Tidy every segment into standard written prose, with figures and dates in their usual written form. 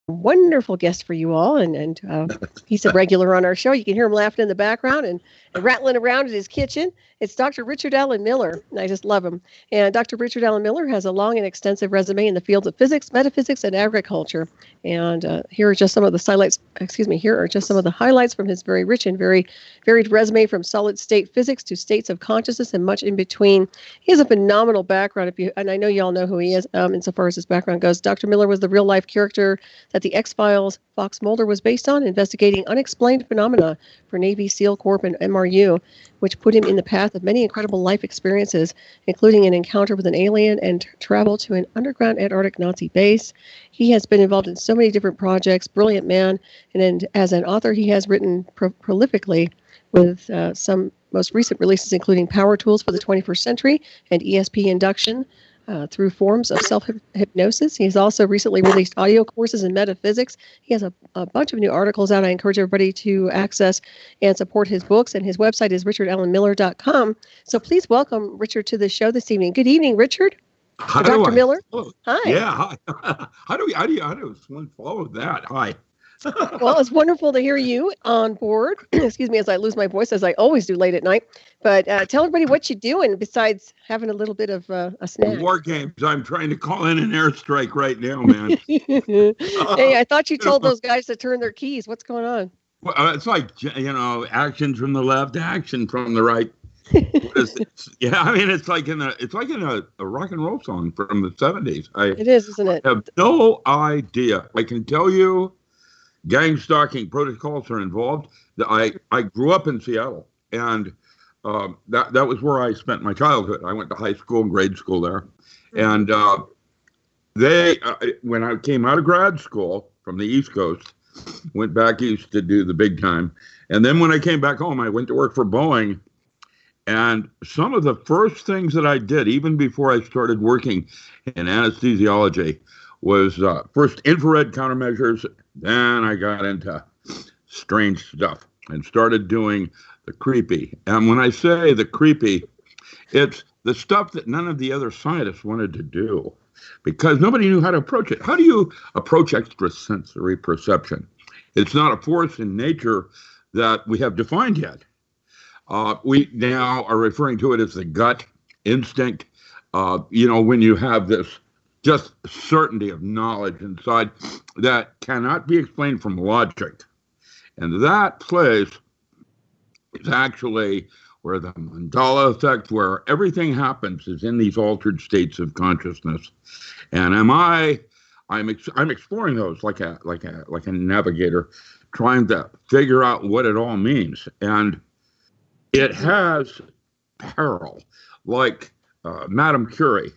wonderful guest for you all, and he's a regular on our show. You can hear him laughing in the background and rattling around in his kitchen. It's Dr. Richard Allen Miller, and I just love him. And Dr. Richard Allen Miller has a long and extensive resume in the fields of physics, metaphysics, and agriculture. And here are just some of the highlights. Here are just some of the highlights from his very rich and very varied resume, from solid-state physics to states of consciousness and much in between. He has a phenomenal background, and I know you all know who he is insofar as his background goes. Dr. Miller was the real-life character that the X-Files Fox Mulder was based on, investigating unexplained phenomena for Navy SEAL Corps and MRU, which put him in the path of many incredible life experiences, including an encounter with an alien and travel to an underground Antarctic Nazi base. He has been involved in so many different projects, brilliant man, and as an author, he has written prolifically with some most recent releases, including Power Tools for the 21st Century and ESP Induction through Forms of Self-Hypnosis. He's also recently released audio courses in metaphysics. He has a bunch of new articles out. I encourage everybody to access and support his books, and his website is richardallenmiller.com. So please welcome Richard to the show this evening. Good evening, Richard. Dr. Miller. Oh, hi. Yeah, hi. How do one follow that? Hi. Well, it's wonderful to hear you on board. Excuse me as I lose my voice, as I always do late at night. But tell everybody what you're doing besides having a little bit of a snack. War games. I'm trying to call in an airstrike right now, man. Hey, I thought you told those guys to turn their keys. What's going on? Well, it's like, action from the left, action from the right. Yeah, I mean, it's like in a rock and roll song from the 70s. It is, isn't it? I have no idea. I can tell you, gang stalking protocols are involved. I grew up in Seattle, and that was where I spent my childhood. I went to high school and grade school there. And when I came out of grad school from the East Coast, went back east to do the big time. And then when I came back home, I went to work for Boeing. And some of the first things that I did, even before I started working in anesthesiology, was first infrared countermeasures. Then I got into strange stuff and started doing the creepy. And when I say the creepy, it's the stuff that none of the other scientists wanted to do because nobody knew how to approach it. How do you approach extrasensory perception? It's not a force in nature that we have defined yet. We now are referring to it as the gut instinct. When you have this just certainty of knowledge inside that cannot be explained from logic. And that place is actually where the mandala effect, where everything happens, is in these altered states of consciousness. And I'm exploring those like a navigator, trying to figure out what it all means. And it has peril, like Madame Curie,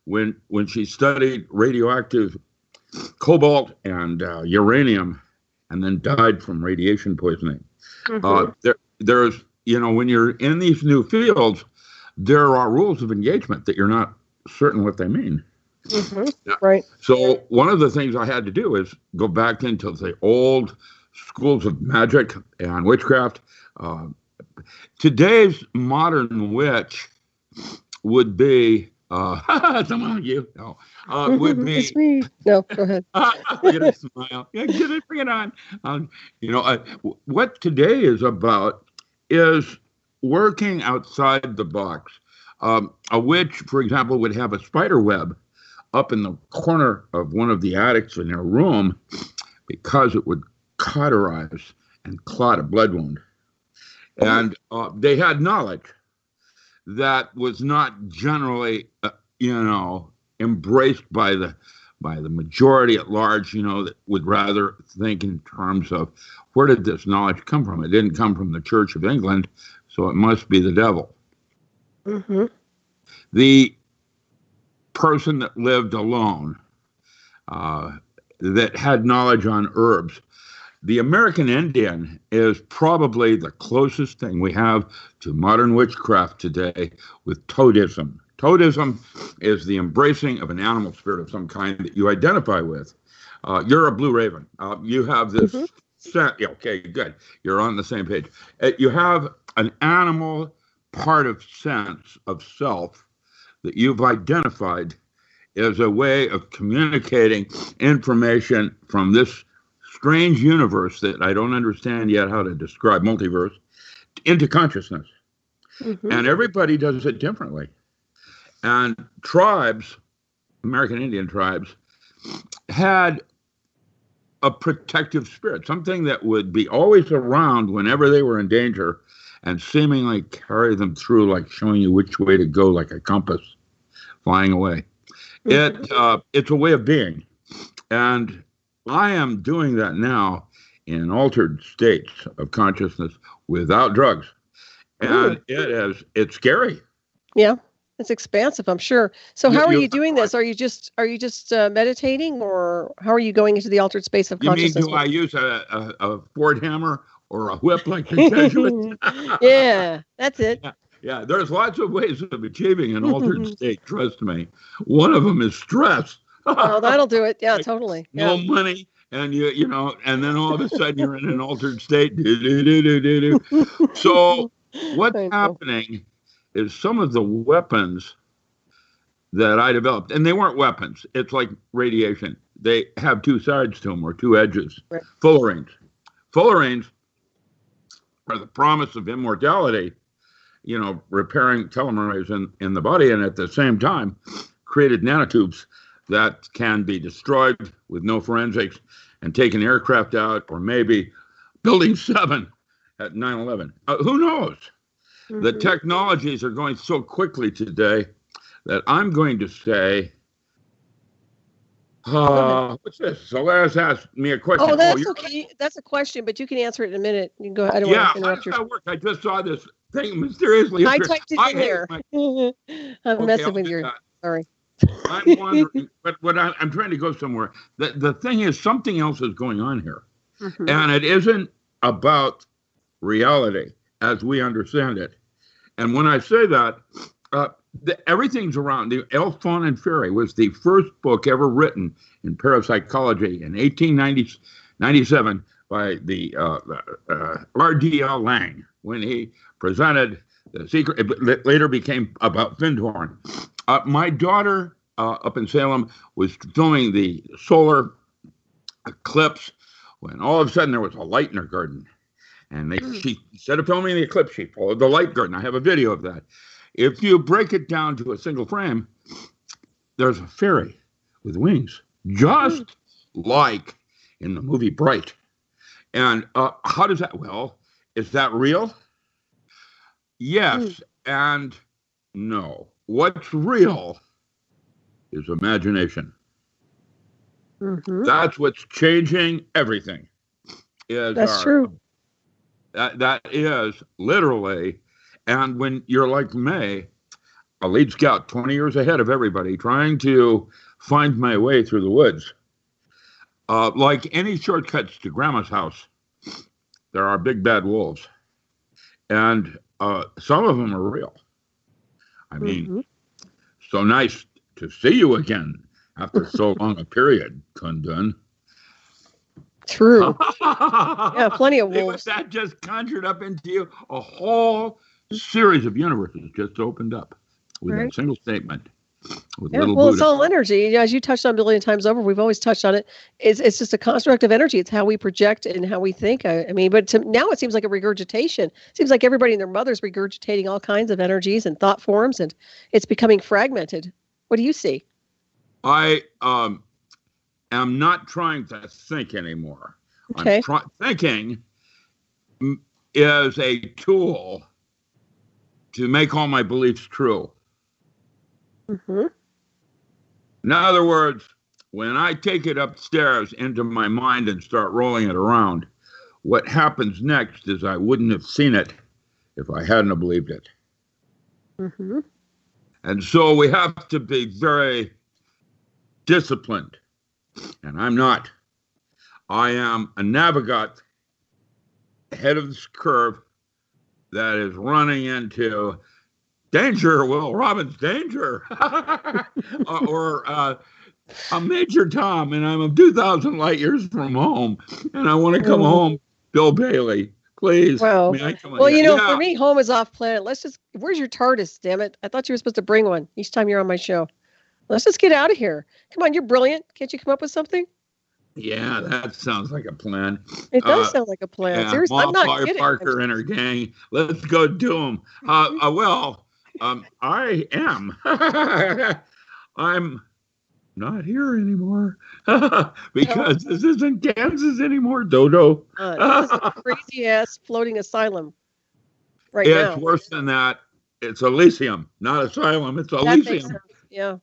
when she studied radioactive cobalt and uranium, and then died from radiation poisoning. Mm-hmm. There's when you're in these new fields, there are rules of engagement that you're not certain what they mean. Mm-hmm. Yeah. Right. So one of the things I had to do is go back into the old schools of magic and witchcraft. Today's modern witch would be someone like you. No, would be. It's me. No, go ahead. Look at it, smile. Yeah, bring it on. What today is about is working outside the box. A witch, for example, would have a spider web up in the corner of one of the attics in their room because it would cauterize and clot a blood wound. And they had knowledge that was not generally, embraced by the majority at large, that would rather think in terms of where did this knowledge come from? It didn't come from the Church of England, so it must be the devil. Mm-hmm. The person that lived alone, that had knowledge on herbs, the American Indian is probably the closest thing we have to modern witchcraft today with toadism. Toadism is the embracing of an animal spirit of some kind that you identify with. You're a BlueRaven. You have this set. Yeah, okay, good. You're on the same page. You have an animal part of sense of self that you've identified is a way of communicating information from this strange universe that I don't understand yet how to describe, multiverse, into consciousness. And everybody does it differently. And tribes, American Indian tribes, had a protective spirit, something that would be always around whenever they were in danger and seemingly carry them through, like showing you which way to go, like a compass flying away. It's a way of being. And I am doing that now in altered states of consciousness without drugs. And it's scary. Yeah. It's expansive, I'm sure. So how are you doing this? Are you just meditating, or how are you going into the altered space of consciousness? You mean, do I use a Ford hammer or a whip like the Jesuits? Yeah, that's it. Yeah, there's lots of ways of achieving an altered state, trust me. One of them is stress. Oh, that'll do it. Yeah, totally. No money, and you know, and then all of a sudden you're in an altered state. So what's happening is some of the weapons that I developed, and they weren't weapons. It's like radiation. They have two sides to them, or two edges. Right. Fullerenes. Fullerenes are the promise of immortality, you know, repairing telomerase in the body, and at the same time created nanotubes that can be destroyed with no forensics and take an aircraft out, or maybe Building 7 at 9/11. Who knows? The technologies are going so quickly today that I'm going to say, what's this? Solaris asked me a question. Oh, that's okay. That's a question, but you can answer it in a minute. You can go. I don't want to interrupt you. Work. I just saw this thing mysteriously. I typed it in there. I'm messing with your. Sorry. I'm wondering, but I'm trying to go somewhere. The thing is, something else is going on here, and it isn't about reality as we understand it. And when I say that, everything's around. The Elf, Faun, and Fairy was the first book ever written in parapsychology in 1897 by the R.D.L. Lang, when he presented the secret. It later became about Findhorn. My daughter up in Salem was filming the solar eclipse when all of a sudden there was a light in her garden. And she, instead of filming the eclipse, she followed the light garden. I have a video of that. If you break it down to a single frame, there's a fairy with wings, just like in the movie Bright. And how does that? Well, is that real? Yes and no. What's real is imagination. That's what's changing everything. That's true. That is literally, and when you're like me, a lead scout 20 years ahead of everybody, trying to find my way through the woods, like any shortcuts to Grandma's house, there are big bad wolves. And some of them are real. I mean, so nice to see you again after so long a period, Kundun. True. Yeah, plenty of wolves. That just conjured up into you a whole series of universes just opened up with a single statement. It's all energy. As you touched on a billion times over, we've always touched on it. It's just a construct of energy. It's how we project and how we think. I mean, but now it seems like a regurgitation. It seems like everybody and their mother's regurgitating all kinds of energies and thought forms, and it's becoming fragmented. What do you see? I am not trying to think anymore. Okay. Thinking is a tool to make all my beliefs true. In other words, when I take it upstairs into my mind and start rolling it around, what happens next is I wouldn't have seen it if I hadn't have believed it. And so we have to be very disciplined. And I'm not. I am a navigot ahead of this curve that is running into danger, Will Robbins, danger. or a Major Tom, and I'm 2,000 light years from home, and I want to come home, Bill Bailey. Please. Well, for me, home is off planet. Where's your TARDIS, damn it? I thought you were supposed to bring one each time you're on my show. let's just get out of here. Come on, you're brilliant. Can't you come up with something? Yeah, that sounds like a plan. It does sound like a plan. Yeah, Seriously, I'm not kidding. Parker and her gang. Let's go do them. I am. I'm not here anymore because this isn't Kansas anymore, Dodo. This is a crazy-ass floating asylum now. It's worse than that. It's Elysium, not asylum. It's Elysium. Yeah.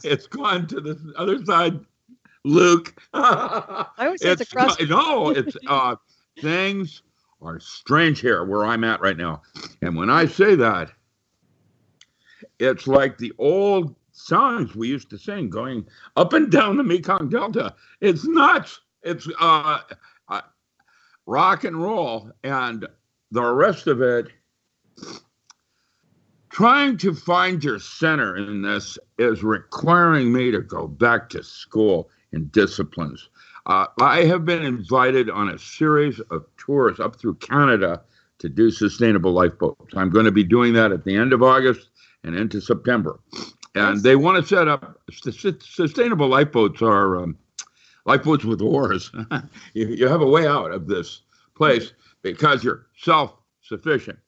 It's gone to the other side, Luke. I always say it's across. No, it's things are strange here where I'm at right now. And when I say that, it's like the old songs we used to sing going up and down the Mekong Delta. It's nuts. It's rock and roll. And the rest of it, trying to find your center in this is requiring me to go back to school in disciplines. I have been invited on a series of tours up through Canada to do sustainable lifeboats. I'm going to be doing that at the end of August and into September. And they want to set up sustainable lifeboats are lifeboats with oars. You have a way out of this place because you're self-sufficient.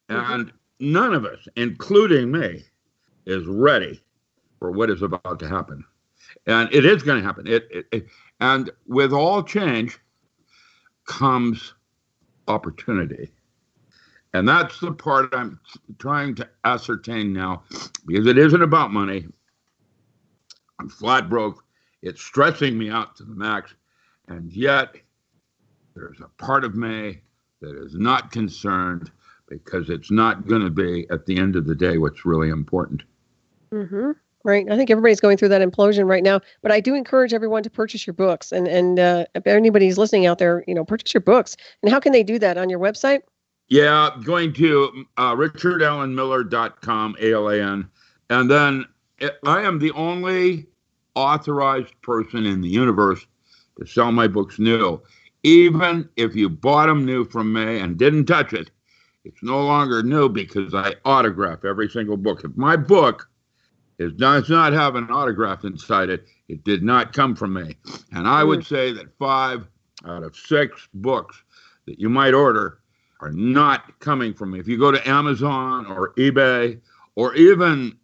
And none of us, including me, is ready for what is about to happen. And it is going to happen. And with all change comes opportunity. And that's the part I'm trying to ascertain now, because it isn't about money. I'm flat broke. It's stressing me out to the max. And yet there's a part of me that is not concerned, because it's not going to be, at the end of the day, what's really important. Mm-hmm. Right. I think everybody's going through that implosion right now. But I do encourage everyone to purchase your books. And if anybody's listening out there, purchase your books. And how can they do that? On your website? Yeah, going to richardallenmiller.com, ALAN. And then I am the only authorized person in the universe to sell my books new. Even if you bought them new from me and didn't touch it, it's no longer new because I autograph every single book. If my book does not have an autograph inside it, it did not come from me. And I would say that 5 out of 6 books that you might order are not coming from me. If you go to Amazon or eBay or even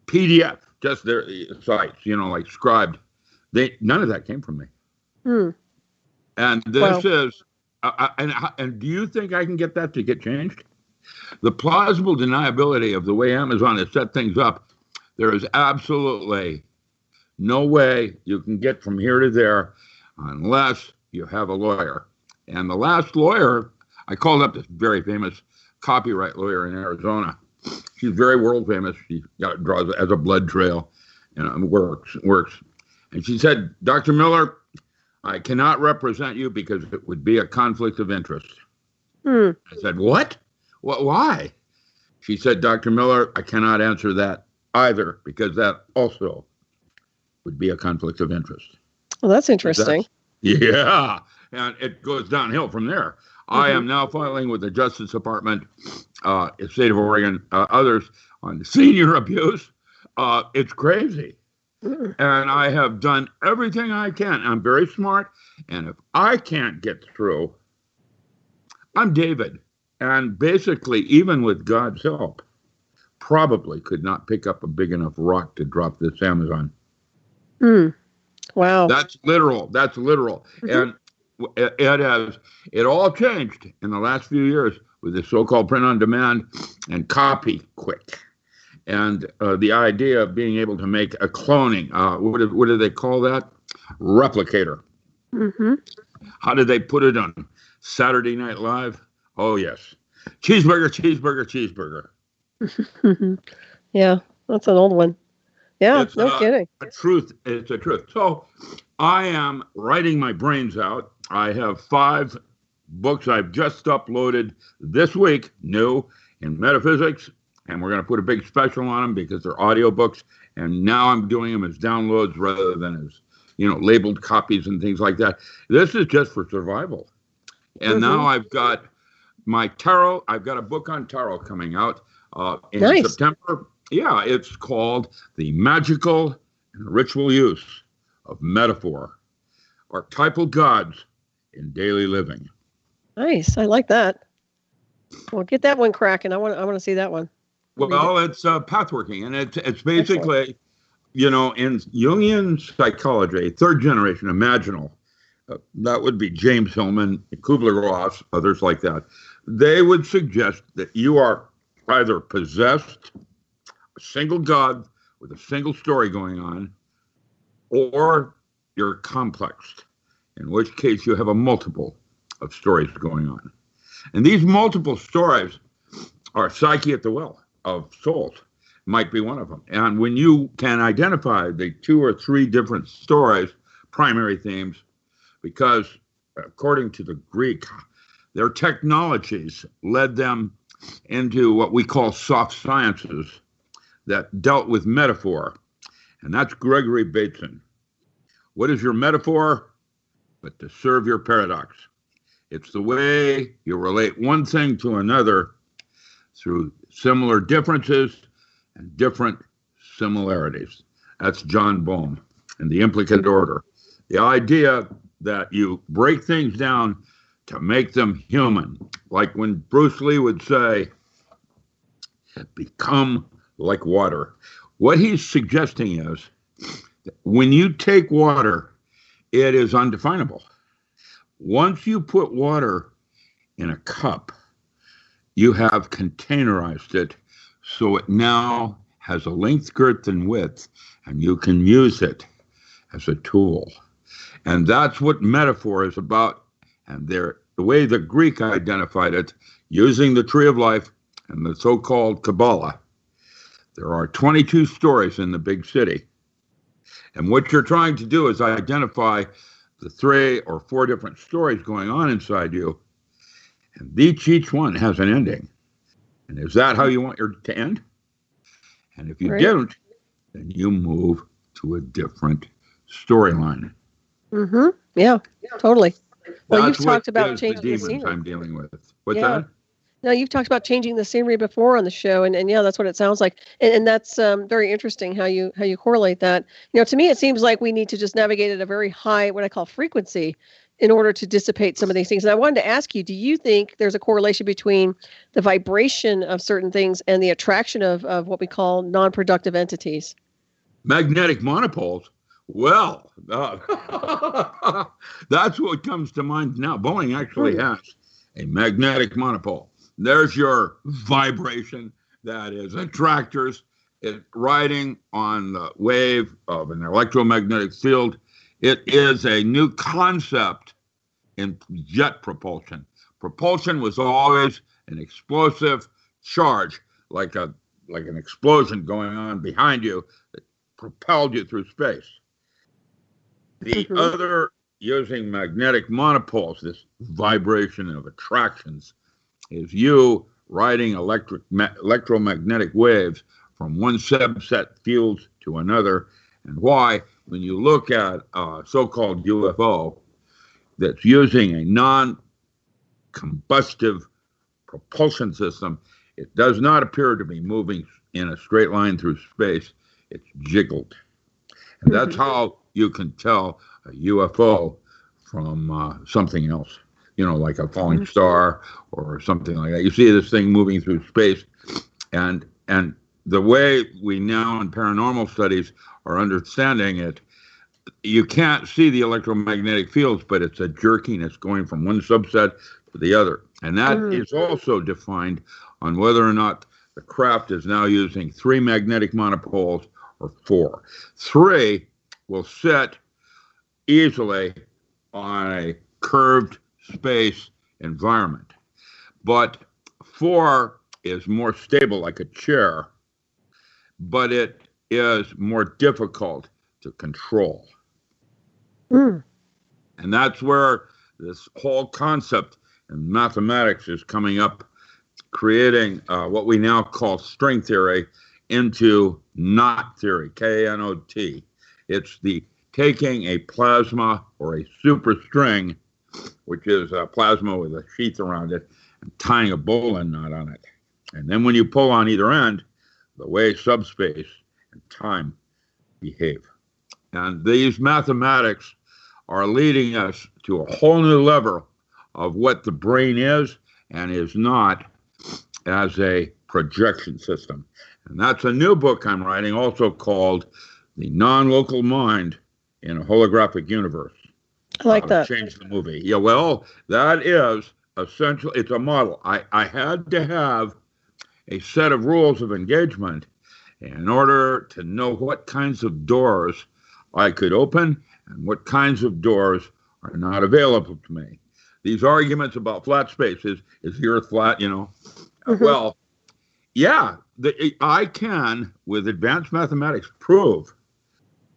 PDF, just their sites, like Scribed, none of that came from me. And this is, and do you think I can get that to get changed? The plausible deniability of the way Amazon has set things up, there is absolutely no way you can get from here to there unless you have a lawyer. And the last lawyer, I called up this very famous copyright lawyer in Arizona. She's very world famous. She draws as a blood trail and works. And she said, Dr. Miller, I cannot represent you because it would be a conflict of interest. I said, what? Why? She said, Dr. Miller, I cannot answer that either because that also would be a conflict of interest. Well, that's interesting. Yeah. And it goes downhill from there. I am now filing with the Justice Department, state of Oregon, others on senior abuse. It's crazy. And I have done everything I can. I'm very smart. And if I can't get through, I'm David. And basically, even with God's help, probably could not pick up a big enough rock to drop this Amazon. Wow. That's literal. And it all changed in the last few years with the so-called print on demand and copy quick. And the idea of being able to make a cloning, what do they call that? Replicator. How did they put it on Saturday Night Live? Oh, yes. Cheeseburger. Yeah, that's an old one. Yeah, no kidding. It's a truth. So I am writing my brains out. I have 5 books I've just uploaded this week, new, in metaphysics. And we're going to put a big special on them because they're audiobooks. And now I'm doing them as downloads rather than as, labeled copies and things like that. This is just for survival. And now I've got my tarot. I've got a book on tarot coming out in September. Yeah, it's called the magical and ritual use of metaphor, archetypal gods in daily living. Nice. I like that. Well, get that one cracking. I want to see that one. Well, it's pathworking, and it's basically, you know, in Jungian psychology, third generation, imaginal, that would be James Hillman, Kubler-Ross, others like that. They would suggest that you are either possessed, a single god with a single story going on, or you're complexed, in which case you have a multiple of stories going on. And these multiple stories are psyche at the well of souls, might be one of them. And when you can identify the 2 or 3 different stories, primary themes, because according to the Greek, their technologies led them into what we call soft sciences that dealt with metaphor. And that's Gregory Bateson. What is your metaphor? But to serve your paradox. It's the way you relate one thing to another through similar differences and different similarities. That's John Bohm and the implicate order. The idea that you break things down to make them human. Like when Bruce Lee would say, become like water. What he's suggesting is that when you take water, it is undefinable. Once you put water in a cup, you have containerized it so it now has a length, girth, and width, and you can use it as a tool. And that's what metaphor is about. And the way the Greek identified it, using the tree of life and the so-called Kabbalah, there are 22 stories in the big city. And what you're trying to do is identify the 3 or 4 different stories going on inside you. And each one has an ending. And is that how you want your to end? And if you didn't, then you move to a different storyline. Mm-hmm. Yeah, totally. Well, That's you've talked about changing the the demons scenery. I'm dealing with. What's that? No, you've talked about changing the scenery before on the show, and yeah, that's what it sounds like, and that's very interesting how you correlate that. You know, to me, it seems like we need to just navigate at a very high, what I call frequency, in order to dissipate some of these things. And I wanted to ask you, do you think there's a correlation between the vibration of certain things and the attraction of what we call non-productive entities? Magnetic monopoles. Well, that's what comes to mind now. Boeing actually has a magnetic monopole. There's your vibration. That is attractors. It riding on the wave of an electromagnetic field. It is a new concept in jet propulsion. Propulsion was always an explosive charge, like an explosion going on behind you that propelled you through space. The other, using magnetic monopoles, this vibration of attractions, is you riding electromagnetic waves from one subset field to another. And why, when you look at a so-called UFO that's using a non-combustive propulsion system, it does not appear to be moving in a straight line through space. It's jiggled. And that's how you can tell a UFO from something else, you know, like a falling star or something like that. You see this thing moving through space, and the way we now in paranormal studies are understanding it, you can't see the electromagnetic fields, but it's a jerkiness going from one subset to the other. And that is also defined on whether or not the craft is now using 3 magnetic monopoles or 4. 3 will sit easily on a curved space environment, but 4 is more stable, like a chair, but it is more difficult to control. And that's where this whole concept in mathematics is coming up, creating what we now call string theory into knot theory, K-N-O-T. It's the taking a plasma or a superstring, which is a plasma with a sheath around it, and tying a bowline knot on it. And then when you pull on either end, the way subspace and time behave. And these mathematics are leading us to a whole new level of what the brain is and is not as a projection system. And that's a new book I'm writing, also called The Non-Local Mind in a Holographic Universe. I like that. Change the movie. Yeah, well, that is essential. It's a model. I had to have a set of rules of engagement in order to know what kinds of doors I could open and what kinds of doors are not available to me. These arguments about flat space, is the Earth flat, Well, yeah, I can, with advanced mathematics, prove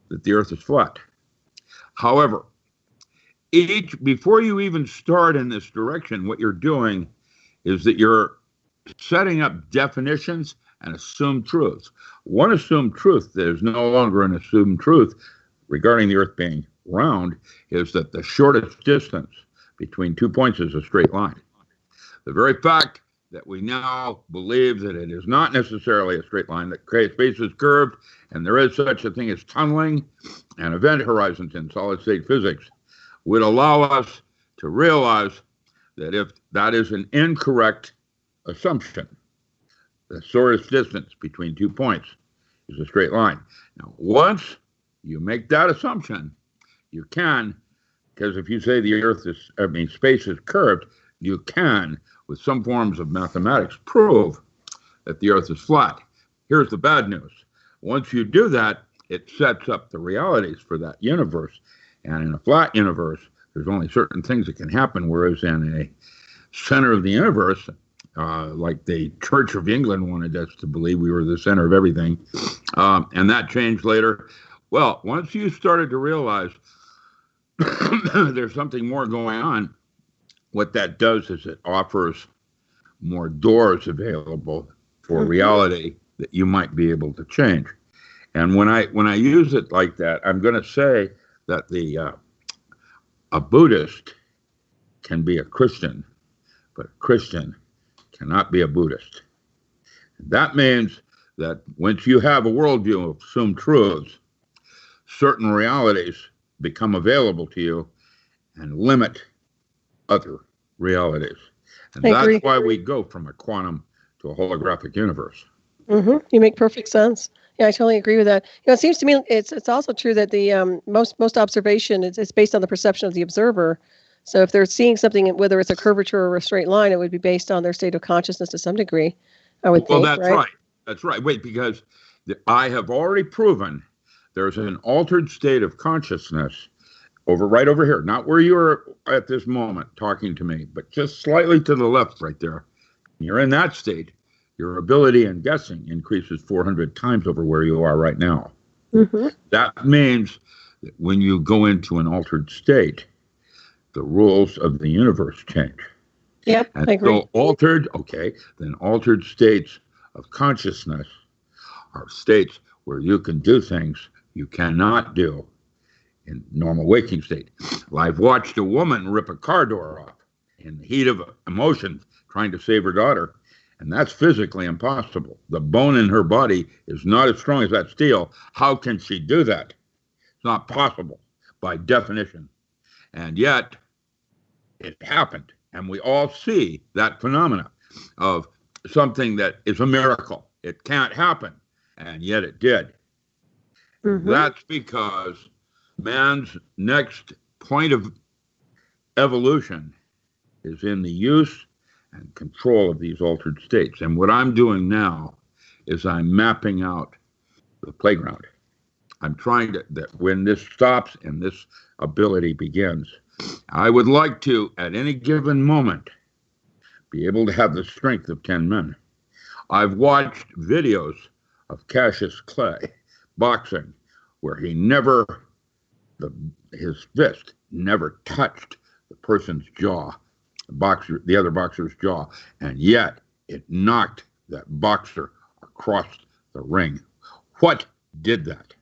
that the Earth is flat. However, before you even start in this direction, what you're doing is that you're setting up definitions and assumed truths. One assumed truth that is no longer an assumed truth regarding the Earth being round is that the shortest distance between 2 points is a straight line. The very fact that we now believe that it is not necessarily a straight line, that space is curved, and there is such a thing as tunneling and event horizons in solid-state physics, would allow us to realize that if that is an incorrect assumption, the shortest distance between 2 points is a straight line. Now, once you make that assumption, you can, because if you say space is curved, you can, with some forms of mathematics, prove that the Earth is flat. Here's the bad news. Once you do that, it sets up the realities for that universe. And in a flat universe, there's only certain things that can happen, whereas in a center of the universe, like the Church of England wanted us to believe we were the center of everything, and that changed later. Well, once you started to realize there's something more going on, what that does is it offers more doors available for reality that you might be able to change. And when I use it like that, I'm going to say that a Buddhist can be a Christian, but a Christian cannot be a Buddhist. That means that once you have a worldview of assumed truths, certain realities become available to you and limit other realities. And that's why we go from a quantum to a holographic universe. Mm-hmm. You make perfect sense. Yeah, I totally agree with that. It seems to me it's also true that the most observation is based on the perception of the observer. So if they're seeing something, whether it's a curvature or a straight line, it would be based on their state of consciousness to some degree, I would think. Well, that's right. That's right. Wait, because I have already proven there's an altered state of consciousness right over here, not where you are at this moment talking to me, but just slightly to the left right there. You're in that state. Your ability in guessing increases 400 times over where you are right now. Mm-hmm. That means that when you go into an altered state, the rules of the universe change. Yep, and I agree. So altered states of consciousness are states where you can do things you cannot do in normal waking state. I've watched a woman rip a car door off in the heat of emotion, trying to save her daughter, and that's physically impossible. The bone in her body is not as strong as that steel. How can she do that? It's not possible by definition. And yet, it happened. And we all see that phenomena of something that is a miracle. It can't happen. And yet it did. Mm-hmm. That's because man's next point of evolution is in the use and control of these altered states. And what I'm doing now is I'm mapping out the playground. I'm trying that when this stops and this ability begins, I would like to, at any given moment, be able to have the strength of 10 men. I've watched videos of Cassius Clay boxing where his fist never touched the person's jaw, the other boxer's jaw, and yet it knocked that boxer across the ring. What did that?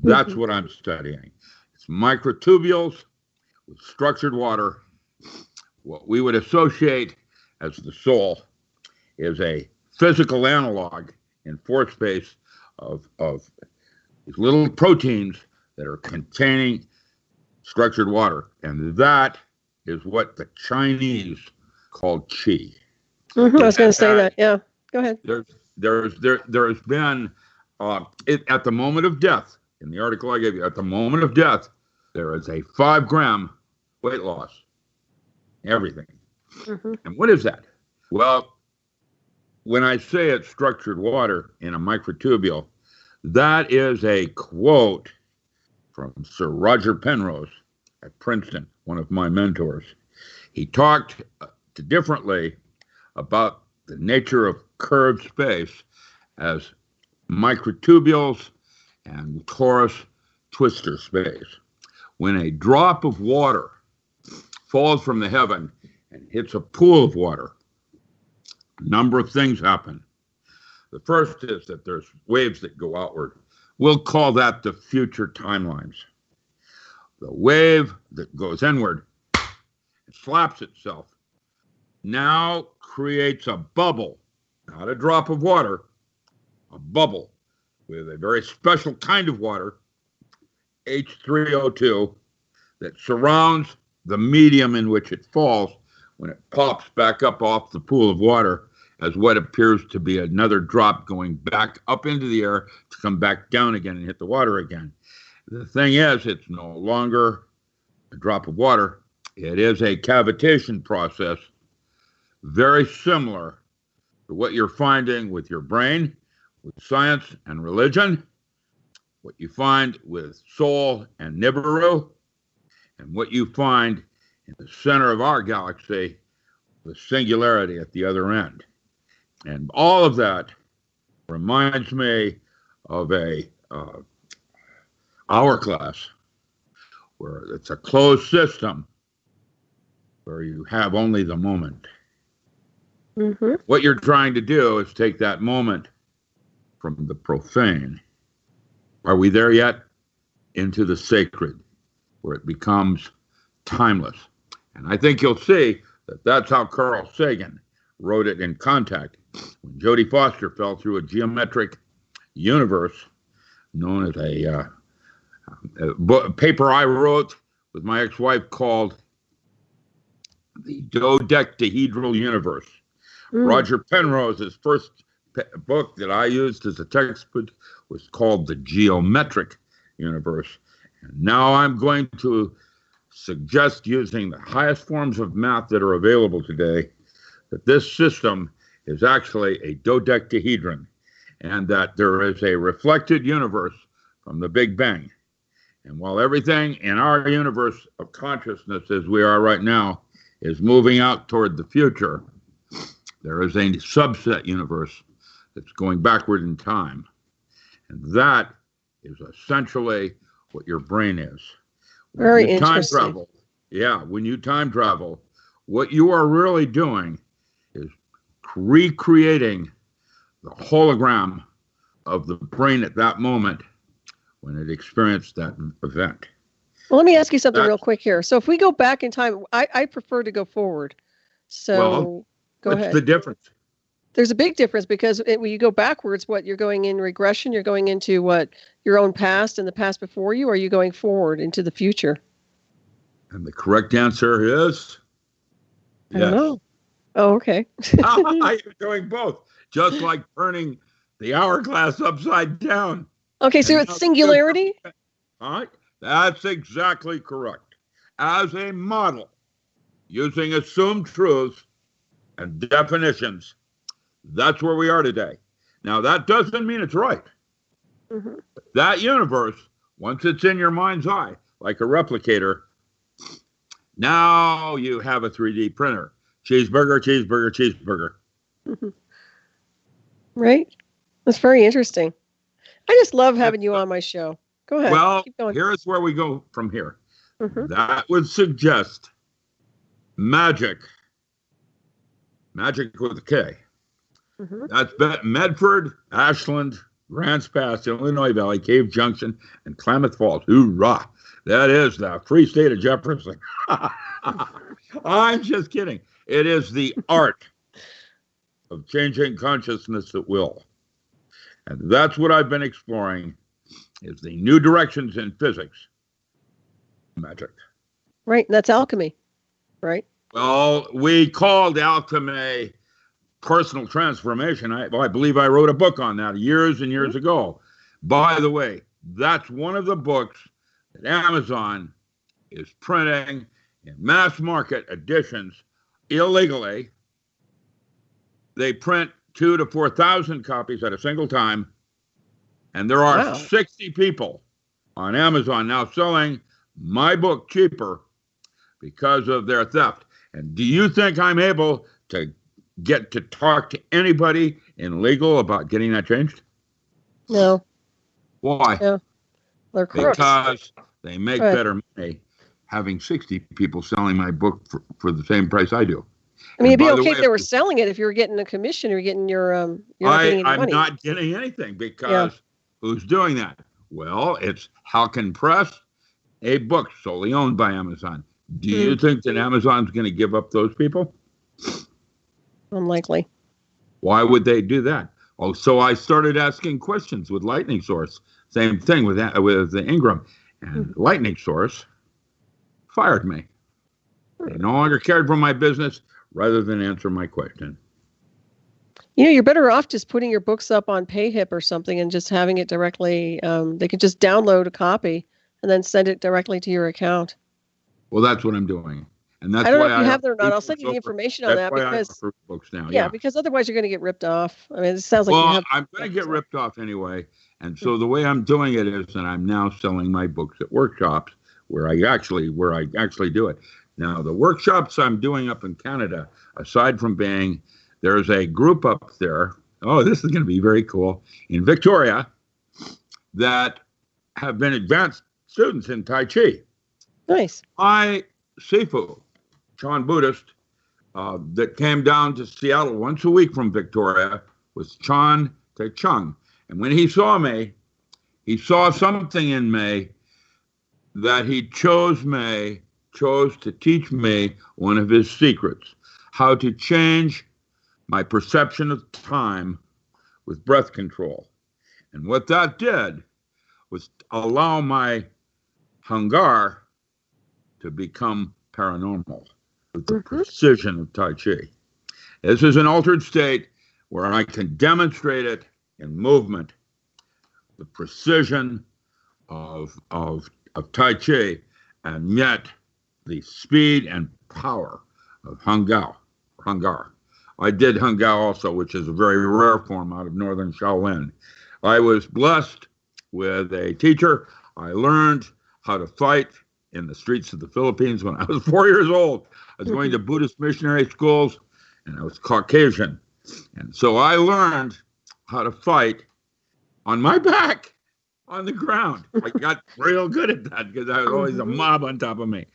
That's what I'm studying. It's microtubules with structured water. What we would associate as the soul is a physical analog in force space of these little proteins that are containing structured water. And that is what the Chinese called qi. I was going to say that. Yeah. Go ahead. There's been, at the moment of death, in the article I gave you, at the moment of death, there is a 5-gram weight loss. Everything. And what is that? Well, when I say it's structured water in a microtubule, that is a quote from Sir Roger Penrose at Princeton, one of my mentors. He talked differently about the nature of curved space as microtubules and torus twistor space. When a drop of water falls from the heaven and hits a pool of water, a number of things happen. The first is that there's waves that go outward. We'll call that the future timelines. The wave that goes inward and slaps itself now creates a bubble, not a drop of water, a bubble with a very special kind of water, H3O2, that surrounds the medium in which it falls when it pops back up off the pool of water as what appears to be another drop going back up into the air to come back down again and hit the water again. The thing is, it's no longer a drop of water. It is a cavitation process very similar to what you're finding with your brain, with science and religion, what you find with Sol and Nibiru, and what you find in the center of our galaxy, the singularity at the other end. And all of that reminds me of a hourglass, where it's a closed system, where you have only the moment. What you're trying to do is take that moment from the profane. Are we there yet? Into the sacred, where it becomes timeless. And I think you'll see that that's how Carl Sagan wrote it in Contact, when Jodie Foster fell through a geometric universe known as a paper I wrote with my ex-wife called The Dodecahedral Universe. Roger Penrose's first book that I used as a textbook was called The Geometric Universe. And now I'm going to suggest, using the highest forms of math that are available today, that this system is actually a dodecahedron, and that there is a reflected universe from the Big Bang. And while everything in our universe of consciousness as we are right now is moving out toward the future, there is a subset universe that's going backward in time. And that is essentially what your brain is. Very interesting. Time travel, when you time travel, what you are really doing is recreating the hologram of the brain at that moment when it experienced that event. Well, let me ask you something real quick here. So if we go back in time, I prefer to go forward. So go ahead. What's the difference? There's a big difference, because when you go backwards, what, you're going in regression? You're going into what, your own past and the past before you, or are you going forward into the future? And the correct answer is I don't know. Oh, okay. You're doing both, just like turning the hourglass upside down. Okay, so it's singularity? All right, that's exactly correct. As a model, using assumed truths and definitions, that's where we are today. Now, that doesn't mean it's right. That universe, once it's in your mind's eye, like a replicator, now you have a 3D printer. Cheeseburger, cheeseburger, cheeseburger. Right? That's very interesting. I just love having you on my show. Go ahead. Well, keep going. Here's where we go from here. That would suggest magic with a K. That's Medford, Ashland, Grants Pass, Illinois Valley, Cave Junction, and Klamath Falls. Hoorah! That is the free state of Jefferson. I'm just kidding. It is the art of changing consciousness at will. And that's what I've been exploring, is the new directions in physics, magic. Right, and that's alchemy, right? Well, we called alchemy personal transformation. I believe I wrote a book on that years and years ago. By the way, that's one of the books that Amazon is printing in mass market editions illegally. They print 2,000 to 4,000 copies at a single time. And there are 60 people on Amazon now selling my book cheaper because of their theft. And do you think I'm able to get to talk to anybody in legal about getting that changed? No. Why? No. They're crooks. Because they make better money having 60 people selling my book for the same price I do. I mean, it'd be okay if they were selling it, if you were getting a commission or getting your you're not getting any money. I'm not getting anything because who's doing that? Well, it's Halkin Press, a book solely owned by Amazon. Do you think that Amazon's going to give up those people? Unlikely. Why would they do that? Oh, so I started asking questions with Lightning Source. Same thing with the Ingram. And Lightning Source fired me. They no longer cared for my business rather than answer my question. You know, you're better off just putting your books up on PayHip or something and just having it directly. They could just download a copy and then send it directly to your account. Well, that's what I'm doing. And that's I don't know why if you have that or not. I'll send you the information on that because books now. Yeah, because otherwise you're going to get ripped off. I mean, it sounds like you have. I'm going to get ripped off anyway. And so the way I'm doing it is that I'm now selling my books at workshops where I actually do it. Now, the workshops I'm doing up in Canada, aside from being, there's a group up there. Oh, this is going to be very cool in Victoria that have been advanced students in Tai Chi. Nice. My Sifu, Chan Buddhist, that came down to Seattle once a week from Victoria was Chan Te Chung. And when he saw me, he saw something in me that he chose to teach me one of his secrets, how to change my perception of time with breath control. And what that did was allow my Hangar to become paranormal with the precision of Tai Chi. This is an altered state where I can demonstrate it in movement, the precision of Tai Chi, and yet the speed and power of Hangar. I did Hangar also, which is a very rare form out of northern Shaolin. I was blessed with a teacher. I learned how to fight in the streets of the Philippines when I was 4 years old. I was going to Buddhist missionary schools, and I was Caucasian. And so I learned how to fight on my back, on the ground. I got real good at that because I was always a mob on top of me.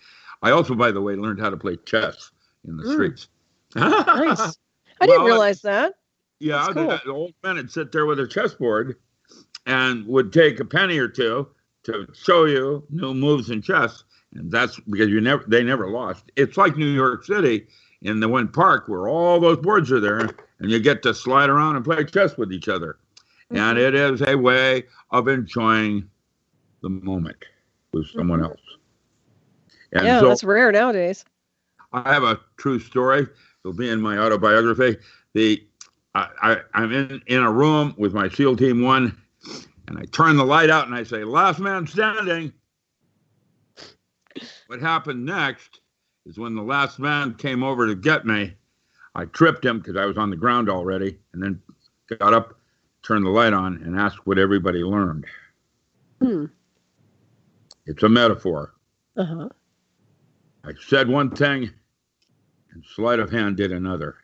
I also, by the way, learned how to play chess in the streets. Nice. I didn't realize that. Yeah, cool. The old men would sit there with a chessboard and would take a penny or two to show you new moves in chess, and that's because they never lost. It's like New York City in the one park where all those boards are there, and you get to slide around and play chess with each other. And it is a way of enjoying the moment with someone else. And so, that's rare nowadays. I have a true story. It'll be in my autobiography. I'm in a room with my SEAL Team 1, and I turn the light out and I say, "Last man standing." What happened next is when the last man came over to get me, I tripped him because I was on the ground already, and then got up, turned the light on, and asked what everybody learned. It's a metaphor. I said one thing, and sleight of hand did another.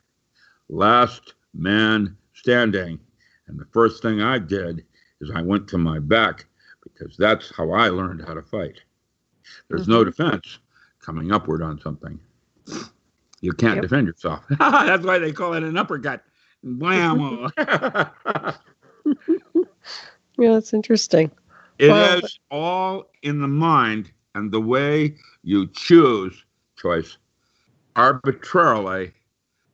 Last man standing. And the first thing I did is I went to my back because that's how I learned how to fight. There's no defense coming upward on something. You can't defend yourself. That's why they call it an uppercut. Blam. Yeah, that's interesting. It is all in the mind and the way you choose arbitrarily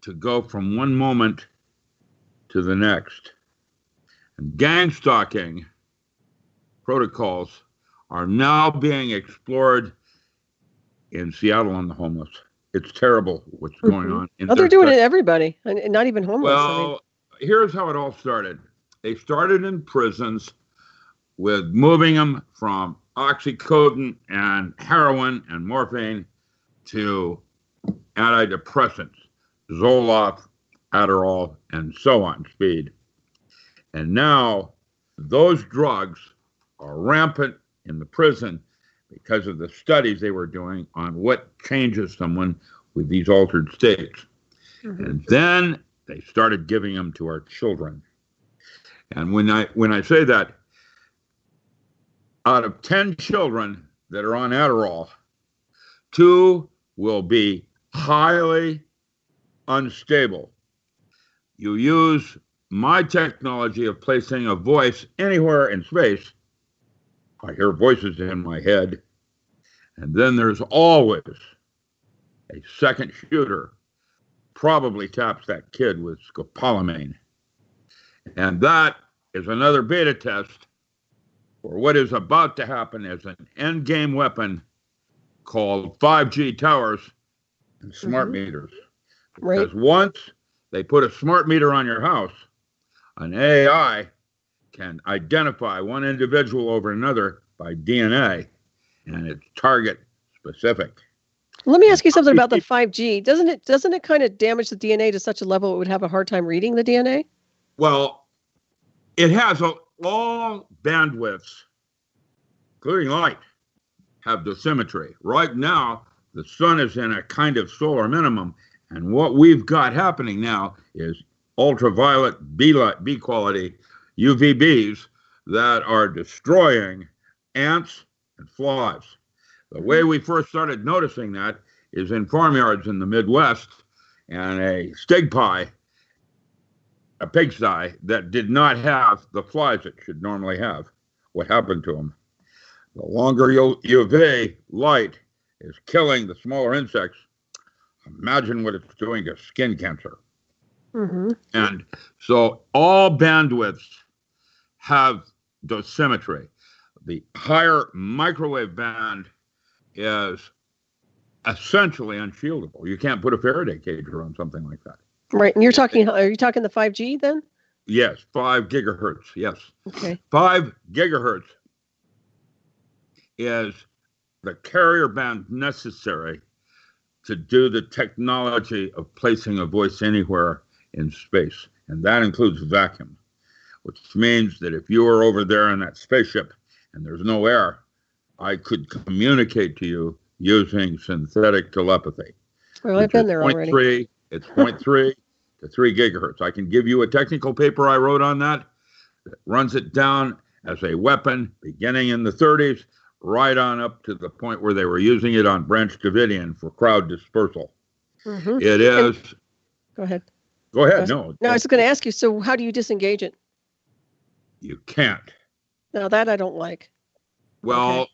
to go from one moment to the next. And gang stalking protocols are now being explored in Seattle on the homeless. It's terrible what's going on. Oh, they're doing it to everybody, and not even homeless. Well, here's how it all started. They started in prisons with moving them from oxycodone and heroin and morphine to antidepressants, Zoloft, Adderall, and so on, speed. And now those drugs are rampant in the prison because of the studies they were doing on what changes someone with these altered states. And then they started giving them to our children. And when I say that, out of 10 children that are on Adderall, 2 will be highly unstable. You use my technology of placing a voice anywhere in space. I hear voices in my head. And then there's always a second shooter, probably taps that kid with scopolamine. And that is another beta test for what is about to happen as an end game weapon called 5G towers and smart meters. Because once they put a smart meter on your house, an AI can identify one individual over another by DNA, and it's target specific. Let me ask you something about the 5G. Doesn't it kind of damage the DNA to such a level it would have a hard time reading the DNA? Well, it has all bandwidths, including light, have dosimetry. Right now, the sun is in a kind of solar minimum, and what we've got happening now is ultraviolet B quality UVBs that are destroying ants and flies. The way we first started noticing that is in farmyards in the Midwest, and a steg pie, a pigsty that did not have the flies it should normally have. What happened to them? The longer UV light is killing the smaller insects. Imagine what it's doing to skin cancer. And so all bandwidths have dosimetry. The higher microwave band is essentially unshieldable. You can't put a Faraday cage around something like that. Right. And are you talking the 5G then? Yes, 5 gigahertz. Yes. Okay. 5 gigahertz is the carrier band necessary to do the technology of placing a voice anywhere in space. And that includes vacuum, which means that if you were over there in that spaceship and there's no air, I could communicate to you using synthetic telepathy. Well, I've been there already. It's 0.3 to 3 gigahertz. I can give you a technical paper I wrote on that runs it down as a weapon beginning in the 30s, right on up to the point where they were using it on Branch Davidian for crowd dispersal. It is. Go ahead. Go ahead. No, I was going to ask you, so how do you disengage it? You can't. Now that I don't like. Well, okay.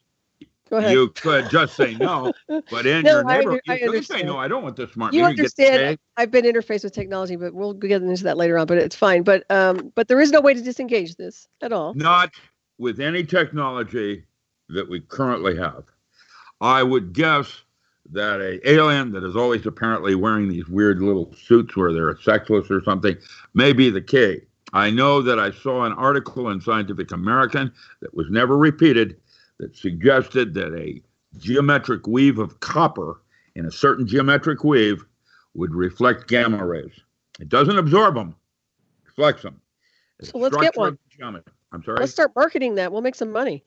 Go ahead. You could just say no, but in your neighborhood, you could say no, I don't want this smart meter. You understand, I've been interfaced with technology, but we'll get into that later on, but it's fine. But there is no way to disengage this at all. Not with any technology that we currently have. I would guess that an alien that is always apparently wearing these weird little suits where they're sexless or something may be the key. I know that I saw an article in Scientific American that was never repeated that suggested that a geometric weave of copper in a certain geometric weave would reflect gamma rays. It doesn't absorb them, it reflects them. So let's get one. I'm sorry? Let's start marketing that. We'll make some money.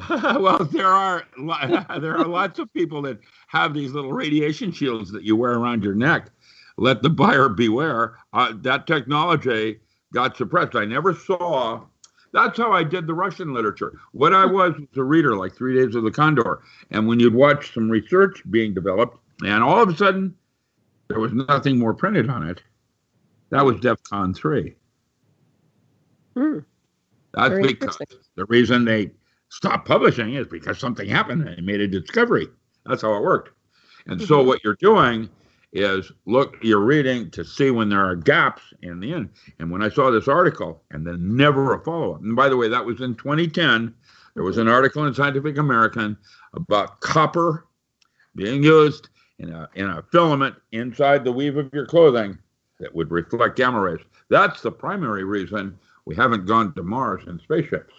Well, there are lots of people that have these little radiation shields that you wear around your neck. Let the buyer beware. That technology got suppressed. I never saw. That's how I did the Russian literature. What I was a reader, like 3 Days of the Condor. And when you'd watch some research being developed, and all of a sudden, there was nothing more printed on it. That was DEFCON 3. That's Very because the reason they stopped publishing is because something happened and they made a discovery. That's how it worked. And so what you're doing is look, you're reading to see when there are gaps in the end. And when I saw this article, and then never a follow-up. And by the way, that was in 2010. There was an article in Scientific American about copper being used in a filament inside the weave of your clothing that would reflect gamma rays. That's the primary reason we haven't gone to Mars in spaceships,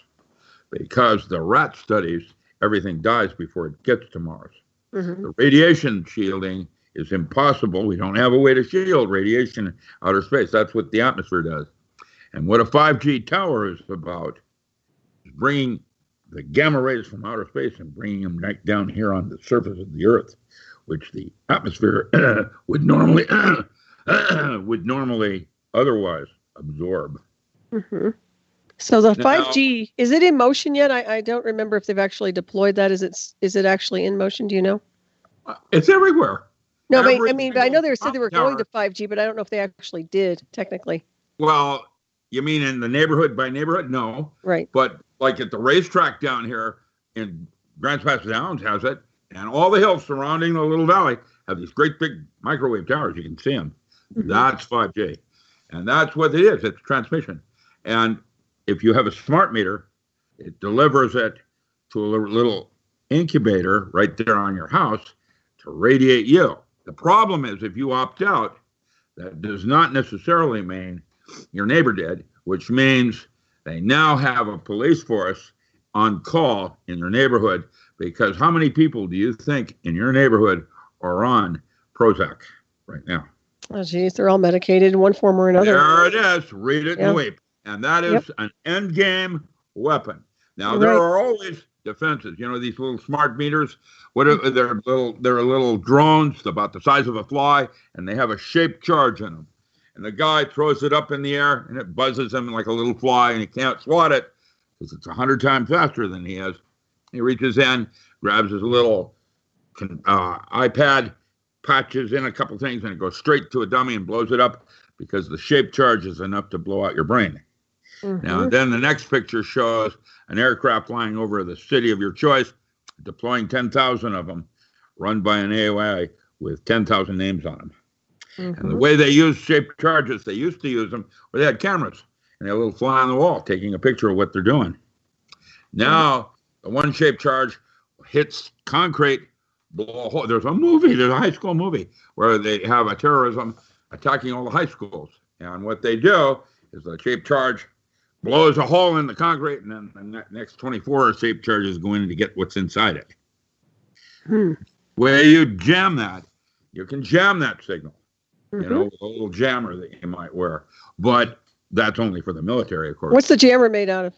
because the rat studies, everything dies before it gets to Mars. The radiation shielding is impossible. We don't have a way to shield radiation in outer space. That's what the atmosphere does. And what a 5G tower is about is bringing the gamma rays from outer space and bringing them right down here on the surface of the Earth, which the atmosphere would normally otherwise absorb. So the 5G, is it in motion yet? I don't remember if they've actually deployed that. Is it actually in motion? Do you know? It's everywhere. No, but I know they said they were going to 5G, but I don't know if they actually did technically. Well, you mean in the neighborhood by neighborhood? No. Right. But like at the racetrack down here in Grants Pass Downs has it, and all the hills surrounding the little valley have these great big microwave towers. You can see them. That's 5G. And that's what it is. It's transmission. And if you have a smart meter, it delivers it to a little incubator right there on your house to radiate you. The problem is if you opt out, that does not necessarily mean your neighbor did, which means they now have a police force on call in your neighborhood, because how many people do you think in your neighborhood are on Prozac right now? Oh, geez, they're all medicated in one form or another. There it is. Read it and weep. And that is an end game weapon. Now, there are always defenses. You know, these little smart meters, they're little drones about the size of a fly, and they have a shaped charge in them. And the guy throws it up in the air, and it buzzes him like a little fly, and he can't swat it because it's 100 times faster than he is. He reaches in, grabs his little iPad, patches in a couple things, and it goes straight to a dummy and blows it up because the shaped charge is enough to blow out your brain. Now, then the next picture shows an aircraft flying over the city of your choice, deploying 10,000 of them, run by an AOI with 10,000 names on them. And the way they use shaped charges, they used to use them where they had cameras and they had a little fly on the wall taking a picture of what they're doing. Now, the one shaped charge hits concrete, blow a hole. There's a high school movie where they have a terrorism attacking all the high schools. And what they do is the shaped charge blows a hole in the concrete, and then the next 24 shaped charges go in to get what's inside it. Where you jam that, you can jam that signal, you know, with a little jammer that you might wear. But that's only for the military, of course. What's the jammer made out of?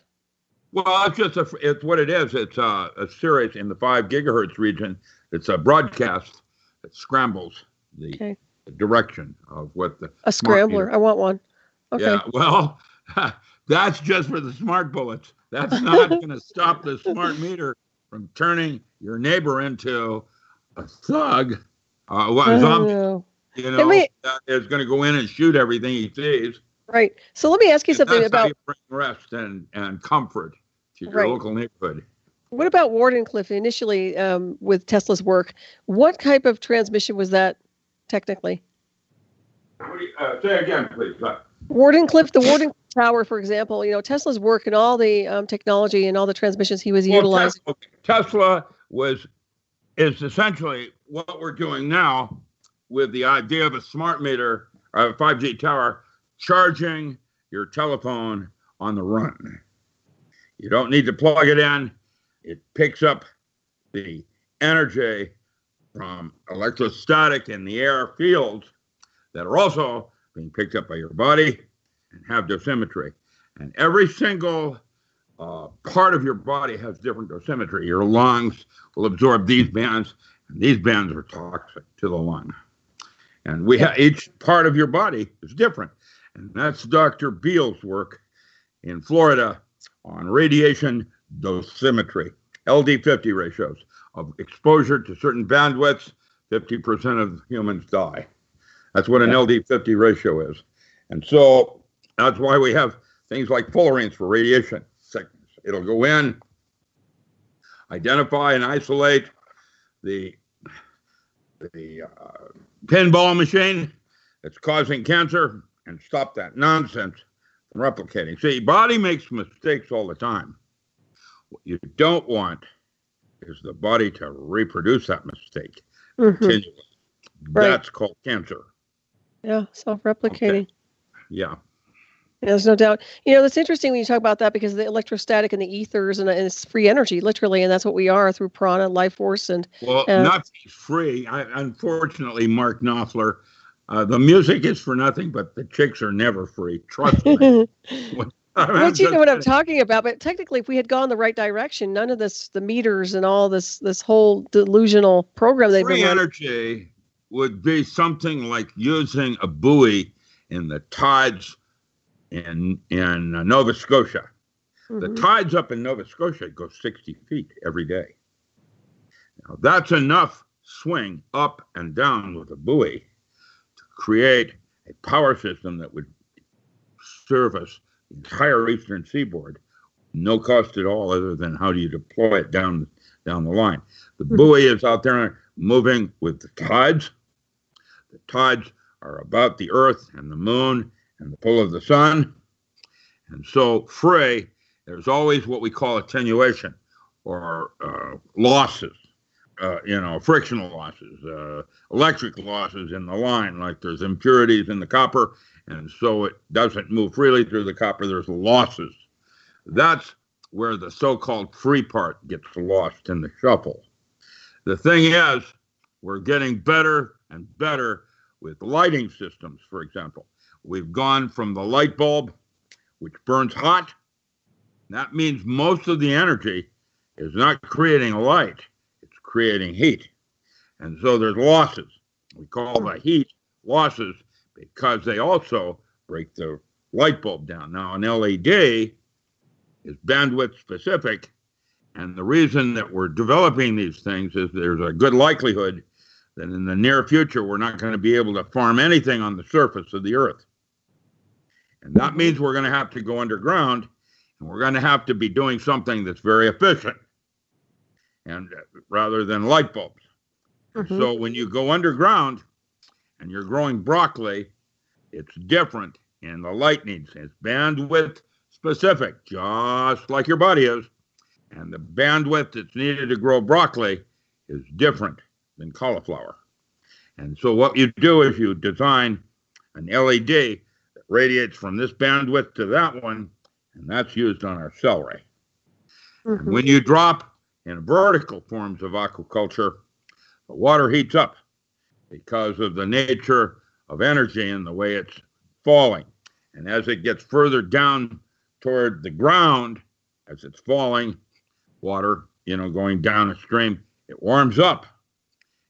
Well, it's what it is. It's a series in the 5 gigahertz region. It's a broadcast that scrambles the direction of what a scrambler. I want one. Okay. Yeah, well, that's just for the smart bullets. That's not going to stop the smart meter from turning your neighbor into a thug. Zombie, that is going to go in and shoot everything he sees. Right. So let me ask you something about how you about bring rest and comfort to your local neighborhood. What about Wardenclyffe initially with Tesla's work? What type of transmission was that technically? Say again, please. Wardenclyffe, the Wardenclyffe Tower, for example, you know, Tesla's work and all the technology and all the transmissions he was utilizing. Tesla is essentially what we're doing now with the idea of a smart meter, a 5G tower, charging your telephone on the run. You don't need to plug it in. It picks up the energy from electrostatic in the air fields that are also being picked up by your body and have dosimetry. And every single part of your body has different dosimetry. Your lungs will absorb these bands, and these bands are toxic to the lung. And each part of your body is different. And that's Dr. Beal's work in Florida on radiation dosimetry, LD50 ratios of exposure to certain bandwidths. 50% of humans die. That's what an LD50 ratio is. And so that's why we have things like fullerenes for radiation sickness. It'll go in, identify and isolate the the pinball machine that's causing cancer and stop that nonsense from replicating. See, body makes mistakes all the time. What you don't want is the body to reproduce that mistake. Continually. Right. That's called cancer. Yeah, self-replicating. Okay. Yeah. There's no doubt. That's interesting when you talk about that because of the electrostatic and the ethers and it's free energy, literally, and that's what we are through prana, life force, and nothing's free. Unfortunately, Mark Knopfler, the music is for nothing, but the chicks are never free. Trust me. But you know what I'm talking about. But technically, if we had gone the right direction, none of this, the meters and all this whole delusional program they've been running. Free energy would be something like using a buoy in the tides in Nova Scotia. The tides up in Nova Scotia go 60 feet every day. Now, that's enough swing up and down with a buoy to create a power system that would service the entire eastern seaboard, no cost at all other than how do you deploy it down the line. The buoy is out there moving with the tides. The tides are about the earth and the moon and the pull of the sun. And so free, there's always what we call attenuation or losses, frictional losses, electric losses in the line, like there's impurities in the copper, and so it doesn't move freely through the copper, there's losses. That's where the so-called free part gets lost in the shuffle. The thing is, we're getting better and better with lighting systems, for example. We've gone from the light bulb, which burns hot. That means most of the energy is not creating light, it's creating heat. And so there's losses. We call the heat losses because they also break the light bulb down. Now, an LED is bandwidth specific, and the reason that we're developing these things is there's a good likelihood that in the near future, we're not going to be able to farm anything on the surface of the earth. And that means we're going to have to go underground, and we're going to have to be doing something that's very efficient, and rather than light bulbs. So when you go underground and you're growing broccoli, it's different, and the light needs it's bandwidth specific, just like your body is. And the bandwidth that's needed to grow broccoli is different than cauliflower. And so what you do is you design an LED that radiates from this bandwidth to that one, and that's used on our celery. And when you drop in vertical forms of aquaculture, the water heats up because of the nature of energy and the way it's falling. And as it gets further down toward the ground, as it's falling, water, going down a stream, it warms up.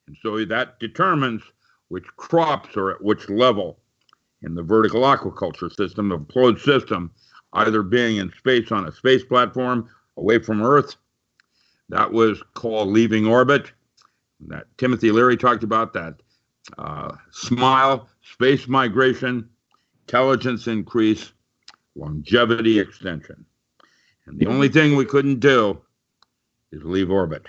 And so that determines which crops are at which level in the vertical aquaculture system, a closed system, either being in space on a space platform away from Earth. That was called leaving orbit. That Timothy Leary talked about that. SMILE, space migration, intelligence increase, longevity extension. And the only thing we couldn't do is leave orbit.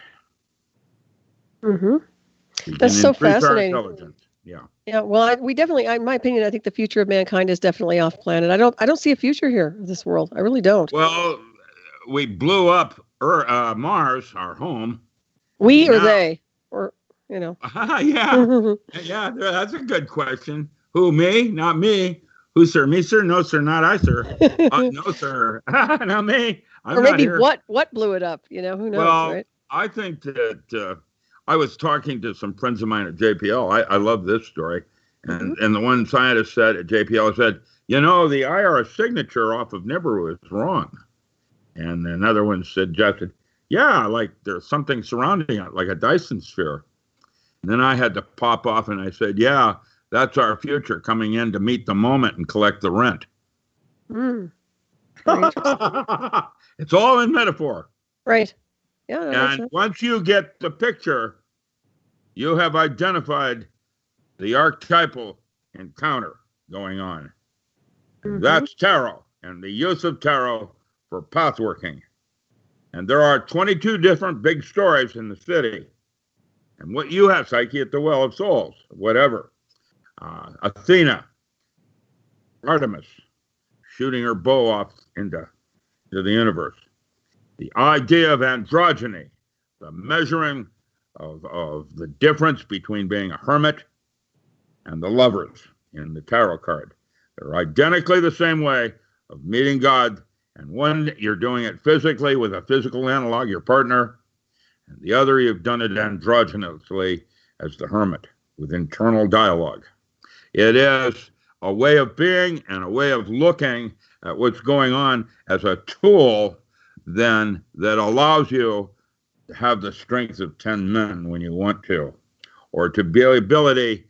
That's so fascinating. Yeah. Yeah. Well, we definitely, in my opinion, I think the future of mankind is definitely off planet. I don't see a future here in this world. I really don't. Well, we blew up Mars, our home. We or they, or Yeah. Yeah. That's a good question. Who? Me? Not me. Who, sir? Me, sir? No, sir. Not I, sir. No, sir. Not me. I'm or maybe not here. What blew it up? Who knows? Well, right? I think that I was talking to some friends of mine at JPL. I love this story. And the one scientist said at JPL said, the IR signature off of Nibiru is wrong. And another one suggested, like there's something surrounding it, like a Dyson sphere. And then I had to pop off and I said, that's our future coming in to meet the moment and collect the rent. It's all in metaphor. Right. Yeah. And once you get the picture, you have identified the archetypal encounter going on. That's tarot and the use of tarot for pathworking. And there are 22 different big stories in the city. And what you have, Psyche, at the Well of Souls, whatever. Athena, Artemis, shooting her bow off into the universe. The idea of androgyny, the measuring of the difference between being a hermit and the lovers in the tarot card. They're identically the same way of meeting God, and one, you're doing it physically with a physical analog, your partner, and the other, you've done it androgynously as the hermit with internal dialogue. It is a way of being and a way of looking at what's going on as a tool then that allows you to have the strength of 10 men when you want to, or to be the ability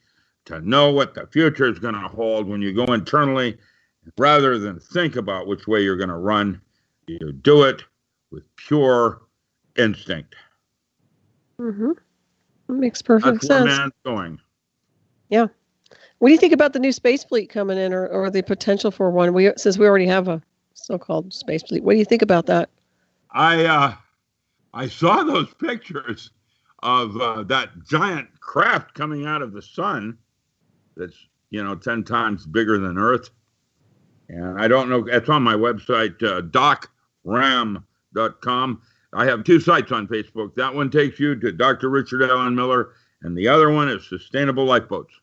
to know what the future is going to hold when you go internally, rather than think about which way you're going to run. You do it with pure instinct. Mm-hmm. That makes perfect sense. That's where man's going. Yeah. What do you think about the new space fleet coming in, or the potential for one? Since we already have a so-called space fleet, what do you think about that? I saw those pictures of that giant craft coming out of the sun that's 10 times bigger than Earth. And I don't know, it's on my website, docram.com. I have 2 sites on Facebook. That one takes you to Dr. Richard Allen Miller, and the other one is Sustainable Lifeboats.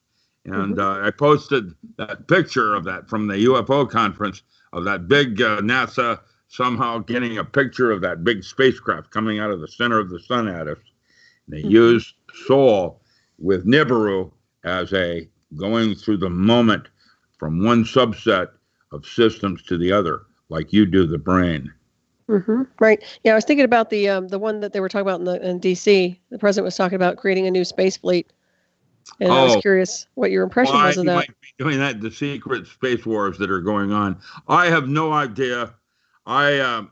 And I posted that picture of that from the UFO conference of that big NASA somehow getting a picture of that big spacecraft coming out of the center of the sun at us. They used Sol with Nibiru as a going through the moment from one subset of systems to the other, like you do the brain. Right. Yeah, I was thinking about the one that they were talking about in D.C. The president was talking about creating a new space fleet. And I was curious what your impression was of that. Might be doing that, the secret space wars that are going on. I have no idea. I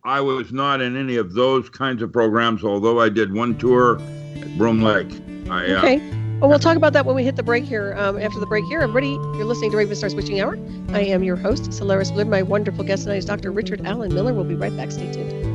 was not in any of those kinds of programs, although I did one tour at Broom Lake. Okay. Well, we'll talk about that when we hit the break here. After the break here, everybody, you're listening to Ravenstar Switching Hour. I am your host, Solaris Blue. My wonderful guest tonight is Dr. Richard Allen Miller. We'll be right back. Stay tuned.